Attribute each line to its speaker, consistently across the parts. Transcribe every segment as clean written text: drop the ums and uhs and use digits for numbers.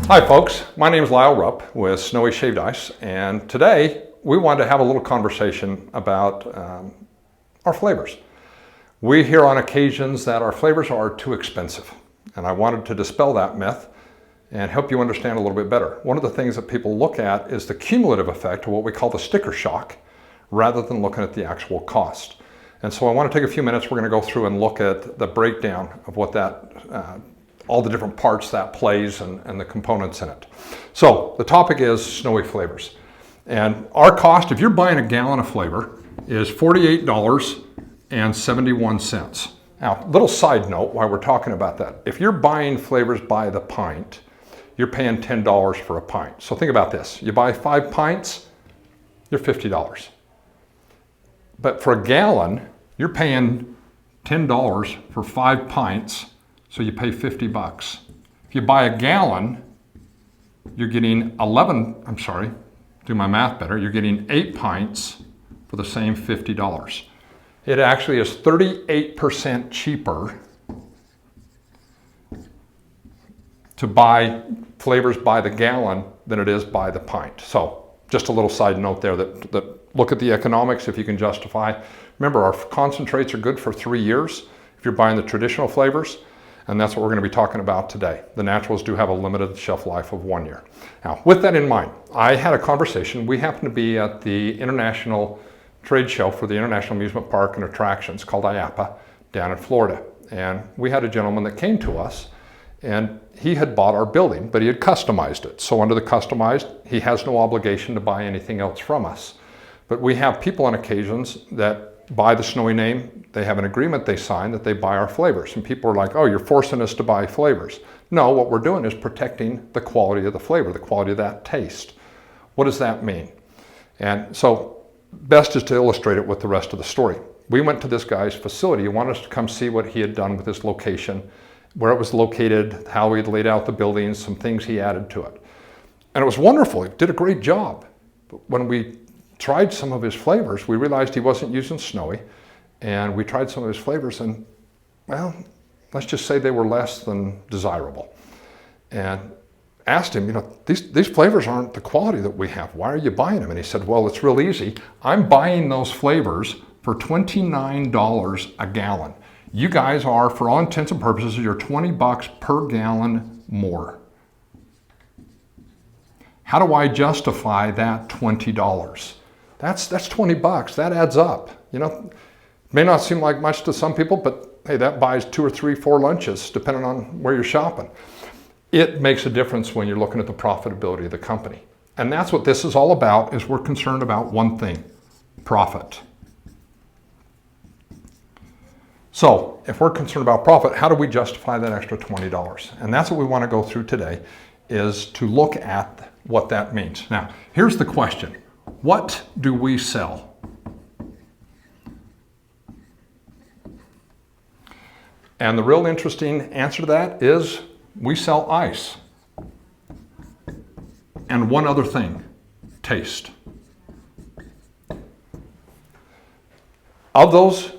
Speaker 1: Hi folks, my name is Lyle Rupp with Snowie Shaved Ice, and today we wanted to have a little conversation about our flavors. We hear on occasions that our flavors are too expensive, and I wanted to dispel that myth and help you understand a little bit better. One of the things that people look at is the cumulative effect of what we call the sticker shock, rather than looking at the actual cost. And so I want to take a few minutes, we're going to go through and look at the breakdown of what that all the different parts that plays and the components in it. So the topic is Snowie Flavors. And our cost, if you're buying a gallon of flavor, is $48.71. Now, little side note while we're talking about that. If you're buying flavors by the pint, you're paying $10 for a pint. So think about this. You buy 5 pints, you're $50. But for a gallon, you're paying $10 for 5 pints, so you pay 50 bucks. If you buy a gallon, you're getting do my math better, you're getting 8 pints for the same $50. It actually is 38% cheaper to buy flavors by the gallon than it is by the pint. So just a little side note there that look at the economics if you can justify. Remember, our concentrates are good for 3 years if you're buying the traditional flavors. And that's what we're going to be talking about today. The naturals do have a limited shelf life of 1 year. Now, with that in mind, I had a conversation. We happened to be at the International Trade Show for the International Amusement Park and Attractions called IAAPA down in Florida. And we had a gentleman that came to us, and he had bought our building, but he had customized it. So under the customized, he has no obligation to buy anything else from us. But we have people on occasions that buy the Snowie name. They have an agreement they sign that they buy our flavors. And people are like, oh, you're forcing us to buy flavors. No, what we're doing is protecting the quality of the flavor, the quality of that taste. What does that mean? And so best is to illustrate it with the rest of the story. We went to this guy's facility. He wanted us to come see what he had done with this location, where it was located, how he had laid out the buildings, some things he added to it. And it was wonderful. He did a great job. But when we tried some of his flavors, we realized he wasn't using Snowie, and we tried some of his flavors and, well, let's just say they were less than desirable. And asked him, these flavors aren't the quality that we have. Why are you buying them? And he said, well, it's real easy. I'm buying those flavors for $29 a gallon. You guys are, for all intents and purposes, you're 20 bucks per gallon more. How do I justify that $20? That's 20 bucks. That adds up. May not seem like much to some people, but hey, that buys 2 or 3, 4 lunches, depending on where you're shopping. It makes a difference when you're looking at the profitability of the company. And that's what this is all about, is we're concerned about one thing: profit. So if we're concerned about profit, how do we justify that extra $20? And that's what we want to go through today, is to look at what that means. Now, here's the question. What do we sell? And the real interesting answer to that is we sell ice. And one other thing: taste. Of those,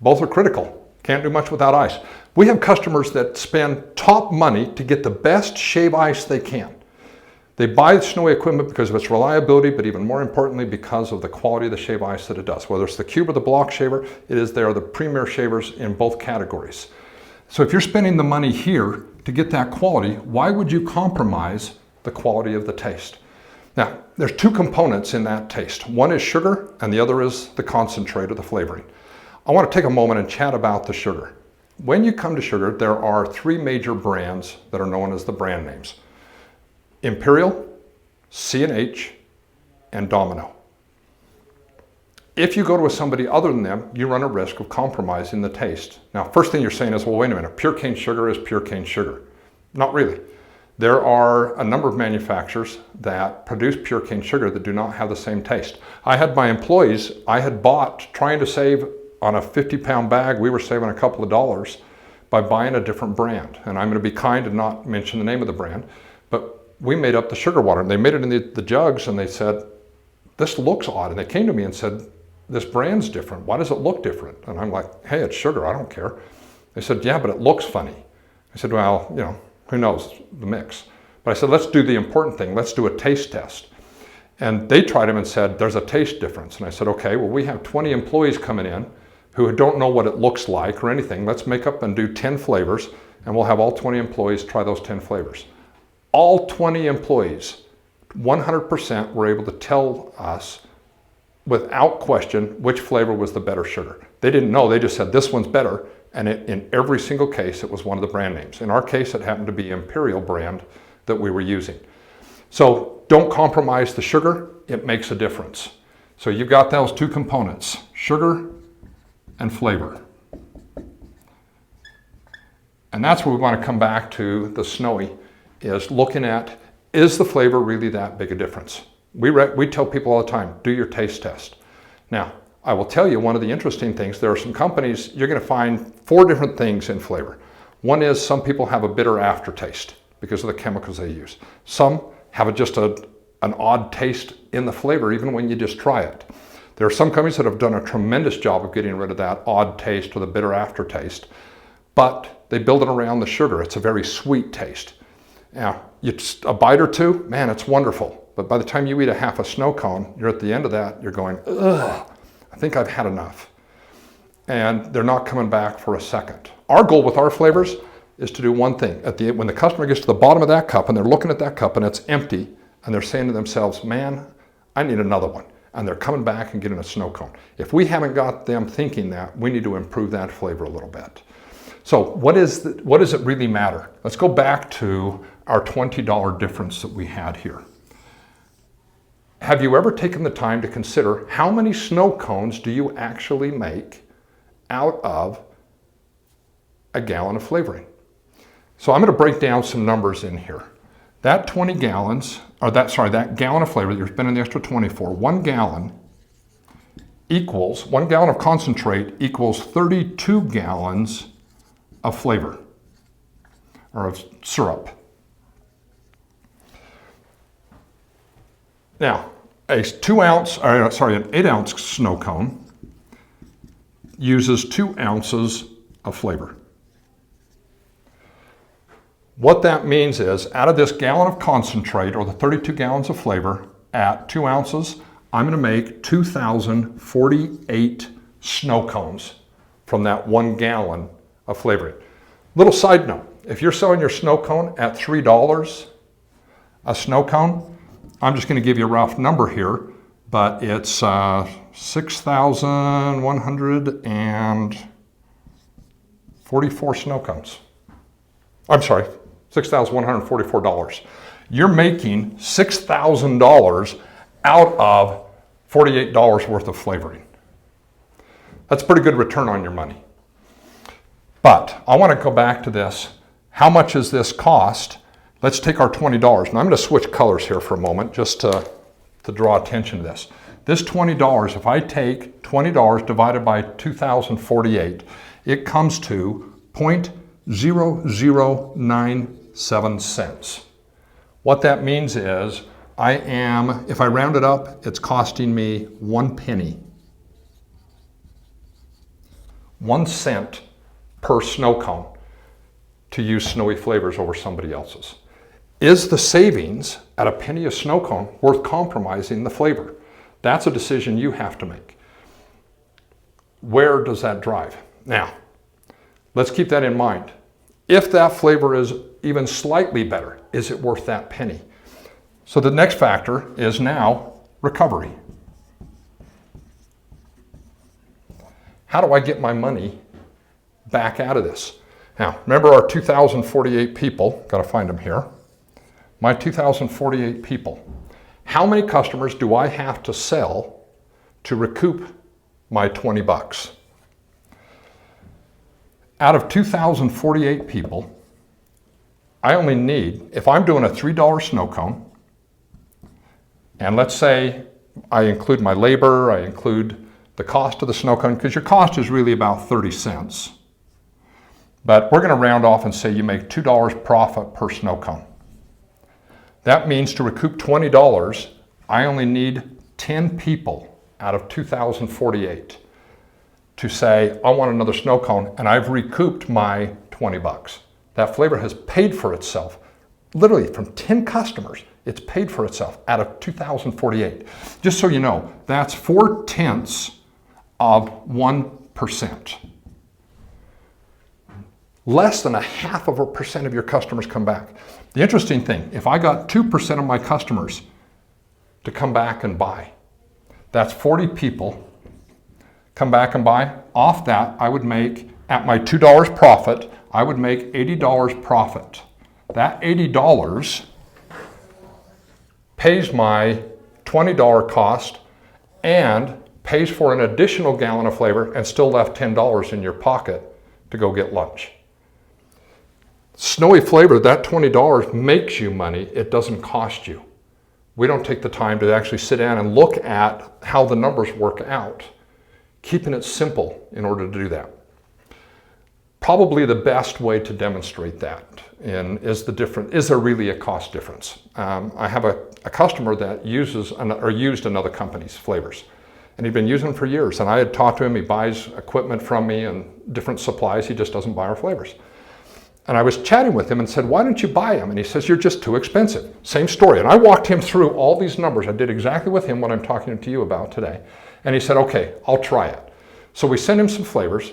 Speaker 1: both are critical. Can't do much without ice. We have customers that spend top money to get the best shave ice they can. They buy the Snowie equipment because of its reliability, but even more importantly, because of the quality of the shave ice that it does. Whether it's the cube or the block shaver, they are the premier shavers in both categories. So if you're spending the money here to get that quality, why would you compromise the quality of the taste? Now, there's 2 components in that taste. One is sugar, and the other is the concentrate or the flavoring. I want to take a moment and chat about the sugar. When you come to sugar, there are 3 major brands that are known as the brand names: Imperial, C&H, and Domino. If you go to somebody other than them, you run a risk of compromising the taste. Now, first thing you're saying is, well, wait a minute, pure cane sugar is pure cane sugar. Not really. There are a number of manufacturers that produce pure cane sugar that do not have the same taste. I had my employees, I had bought, trying to save on a 50-pound bag, we were saving a couple of dollars by buying a different brand. And I'm going to be kind and not mention the name of the brand, but we made up the sugar water, and they made it in the jugs, and they said, this looks odd. And they came to me and said, this brand's different. Why does it look different? And I'm like, hey, it's sugar, I don't care. They said, yeah, but it looks funny. I said, well, who knows the mix. But I said, let's do the important thing. Let's do a taste test. And they tried them and said, there's a taste difference. And I said, okay, well, we have 20 employees coming in who don't know what it looks like or anything. Let's make up and do 10 flavors, and we'll have all 20 employees try those 10 flavors. All 20 employees, 100% were able to tell us without question which flavor was the better sugar. They didn't know, they just said this one's better, and in every single case it was one of the brand names. In our case it happened to be Imperial brand that we were using. So don't compromise the sugar, it makes a difference. So you've got those two components, sugar and flavor. And that's where we want to come back to the Snowie, is looking at, is the flavor really that big a difference? We tell people all the time, do your taste test. Now, I will tell you one of the interesting things, there are some companies, you're going to find 4 different things in flavor. One is some people have a bitter aftertaste because of the chemicals they use. Some have just an odd taste in the flavor even when you just try it. There are some companies that have done a tremendous job of getting rid of that odd taste or the bitter aftertaste, but they build it around the sugar. It's a very sweet taste. Now, a bite or two, man, it's wonderful. But by the time you eat a half a snow cone, you're at the end of that, you're going, ugh, I think I've had enough. And they're not coming back for a second. Our goal with our flavors is to do one thing. When the customer gets to the bottom of that cup and they're looking at that cup and it's empty and they're saying to themselves, man, I need another one. And they're coming back and getting a snow cone. If we haven't got them thinking that, we need to improve that flavor a little bit. So what does it really matter? Let's go back to our $20 difference that we had here. Have you ever taken the time to consider how many snow cones do you actually make out of a gallon of flavoring? So I'm going to break down some numbers in here. That 20 gallons, or that gallon of flavor that you're spending the extra 20 for, 1 gallon of concentrate equals 32 gallons of flavor, or of syrup. Now, an 8-ounce snow cone uses 2 ounces of flavor. What that means is, out of this gallon of concentrate, or the 32 gallons of flavor, at 2 ounces, I'm going to make 2,048 snow cones from that 1 gallon of flavoring. Little side note, if you're selling your snow cone at $3 a snow cone, I'm just going to give you a rough number here, but it's 6,144 snow cones. I'm sorry, $6,144. You're making $6,000 out of $48 worth of flavoring. That's a pretty good return on your money. But I want to go back to this. How much does this cost? Let's take our $20. Now I'm going to switch colors here for a moment just to draw attention to this. This $20, if I take $20 divided by 2,048, it comes to 0.0097 cents. What that means is if I round it up, it's costing me 1 penny. 1 cent per snow cone to use Snowie Flavors over somebody else's. Is the savings at a penny a snow cone worth compromising the flavor? That's a decision you have to make. Where does that drive? Now, let's keep that in mind. If that flavor is even slightly better, is it worth that penny? So the next factor is now recovery. How do I get my money back out of this? Now, remember our 2,048 people, got to find them here. My 2,048 people. How many customers do I have to sell to recoup my 20 bucks? Out of 2,048 people, I only need, if I'm doing a $3 snow cone, and let's say I include my labor, I include the cost of the snow cone, because your cost is really about 30 cents. But we're going to round off and say you make $2 profit per snow cone. That means to recoup $20, I only need 10 people out of 2,048 to say, I want another snow cone, and I've recouped my 20 bucks. That flavor has paid for itself literally from 10 customers, it's paid for itself out of 2,048. Just so you know, that's 0.4 of 1%. Less than 0.5% of your customers come back. The interesting thing, if I got 2% of my customers to come back and buy, that's 40 people come back and buy. Off that, I would make, at my $2 profit, I would make $80 profit. That $80 pays my $20 cost and pays for an additional gallon of flavor and still left $10 in your pocket to go get lunch. Snowy Flavor, that $20 makes you money, it doesn't cost you. We don't take the time to actually sit down and look at how the numbers work out, keeping it simple in order to do that. Probably the best way to demonstrate that is there really a cost difference? I have a customer that used another company's flavors, and he'd been using them for years, and I had talked to him. He buys equipment from me and different supplies. He just doesn't buy our flavors. And I was chatting with him and said, why don't you buy them? And he says, you're just too expensive. Same story. And I walked him through all these numbers. I did exactly with him what I'm talking to you about today. And he said, okay, I'll try it. So we sent him some flavors,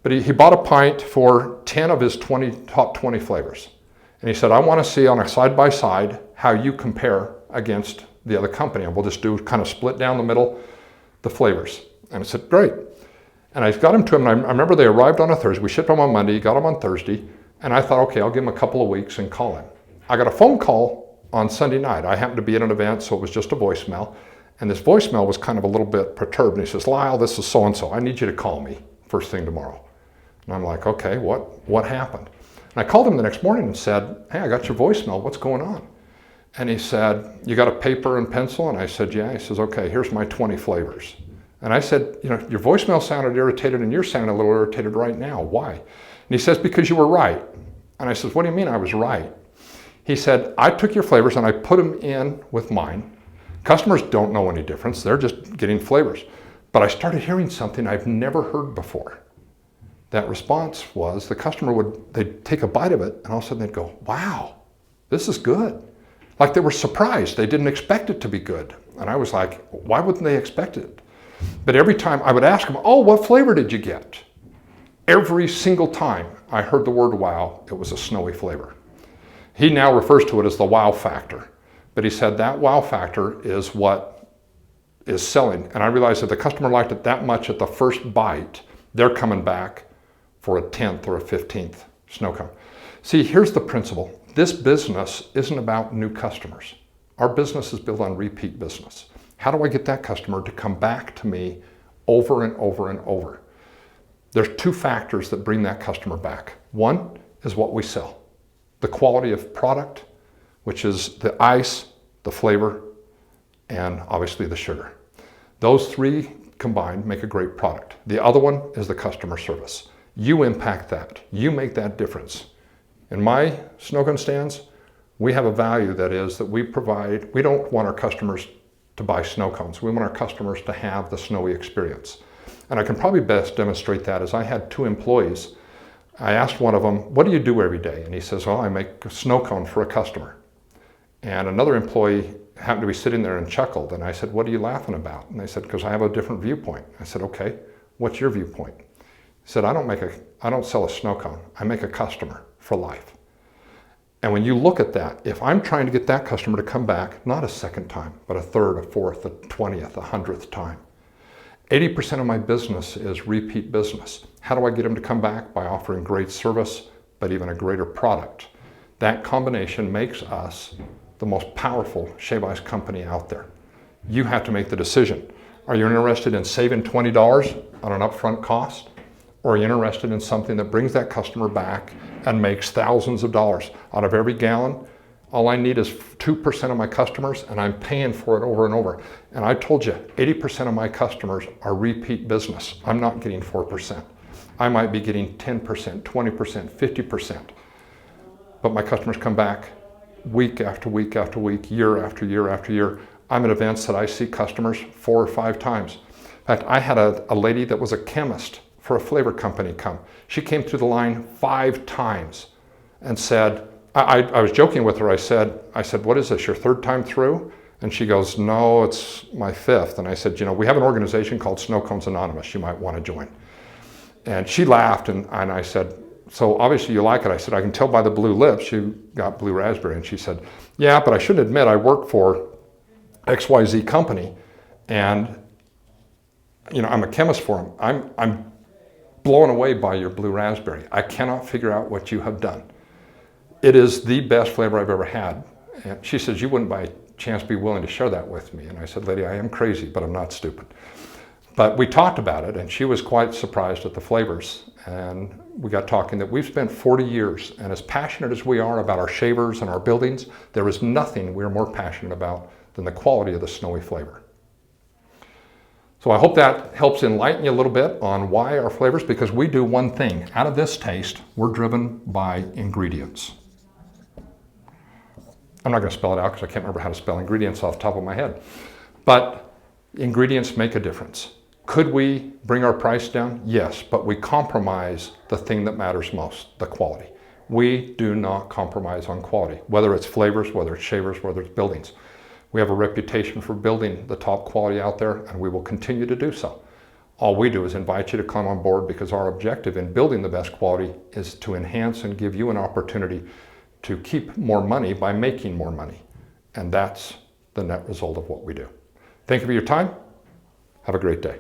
Speaker 1: but he bought a pint for 10 of his top 20 flavors. And he said, I want to see on a side-by-side how you compare against the other company. And we'll just do kind of split down the middle the flavors. And I said, great. And I got him to him, and I remember they arrived on a Thursday. We shipped them on Monday, got them on Thursday. And I thought, okay, I'll give him a couple of weeks and call him. I got a phone call on Sunday night. I happened to be at an event, so it was just a voicemail. And this voicemail was kind of a little bit perturbed. And he says, Lyle, this is so-and-so. I need you to call me first thing tomorrow. And I'm like, okay, what happened? And I called him the next morning and said, hey, I got your voicemail. What's going on? And he said, you got a paper and pencil? And I said, yeah. He says, okay, here's my 20 flavors. And I said, you know, your voicemail sounded irritated and you're sounding a little irritated right now. Why? And he says, because you were right. And I said, what do you mean I was right? He said, I took your flavors and I put them in with mine. Customers don't know any difference. They're just getting flavors. But I started hearing something I've never heard before. That response was the customer they'd take a bite of it and all of a sudden they'd go, wow, this is good. Like they were surprised. They didn't expect it to be good. And I was like, why wouldn't they expect it? But every time I would ask them, oh, what flavor did you get? Every single time I heard the word wow, it was a Snowy flavor. He now refers to it as the wow factor. But he said that wow factor is what is selling. And I realized if the customer liked it that much at the first bite, they're coming back for a 10th or a 15th snow cone. See, here's the principle. This business isn't about new customers. Our business is built on repeat business. How do I get that customer to come back to me over and over and over? There's two factors that bring that customer back. One is what we sell. The quality of product, which is the ice, the flavor, and obviously the sugar. Those three combined make a great product. The other one is the customer service. You impact that. You make that difference. In my snow cone stands, we have a value that is that we provide. We don't want our customers to buy snow cones. We want our customers to have the snowy experience. And I can probably best demonstrate that as I had two employees. I asked one of them, what do you do every day? And he says, well, I make a snow cone for a customer. And another employee happened to be sitting there and chuckled. And I said, what are you laughing about? And they said, because I have a different viewpoint. I said, okay, what's your viewpoint? He said, I don't sell a snow cone. I make a customer for life. And when you look at that, if I'm trying to get that customer to come back, not a second time, but a third, a fourth, a 20th, a 100th time, 80% of my business is repeat business. How do I get them to come back? By offering great service, but even a greater product. That combination makes us the most powerful shave ice company out there. You have to make the decision. Are you interested in saving $20 on an upfront cost? Or are you interested in something that brings that customer back and makes thousands of dollars? Out of every gallon, all I need is 2% of my customers, and I'm paying for it over and over. And I told you, 80% of my customers are repeat business. I'm not getting 4%. I might be getting 10%, 20%, 50%. But my customers come back week after week after week, year after year after year. I'm at events that I see customers 4 or 5 times. In fact, I had a lady that was a chemist for a flavor company come. She came through the line 5 times and said, I was joking with her. I said, what is this, your third time through? And she goes, no, it's my fifth. And I said, you know, we have an organization called Snow Cones Anonymous. You might want to join. And she laughed, and I said, so obviously you like it. I said, I can tell by the blue lips you got blue raspberry. And she said, yeah, but I should admit I work for XYZ company, and you know, I'm a chemist for them. I'm blown away by your blue raspberry. I cannot figure out what you have done. It is the best flavor I've ever had. And she says, you wouldn't by chance be willing to share that with me? And I said, lady, I am crazy, but I'm not stupid. But we talked about it, and she was quite surprised at the flavors. And we got talking that we've spent 40 years, and as passionate as we are about our shavers and our buildings, there is nothing we're more passionate about than the quality of the Snowie flavor. So I hope that helps enlighten you a little bit on why our flavors, because we do one thing. Out of this taste, we're driven by ingredients. I'm not going to spell it out because I can't remember how to spell ingredients off the top of my head. But ingredients make a difference. Could we bring our price down? Yes, but we compromise the thing that matters most, the quality. We do not compromise on quality, whether it's flavors, whether it's shavers, whether it's buildings. We have a reputation for building the top quality out there, and we will continue to do so. All we do is invite you to come on board, because our objective in building the best quality is to enhance and give you an opportunity to keep more money by making more money. And that's the net result of what we do. Thank you for your time. Have a great day.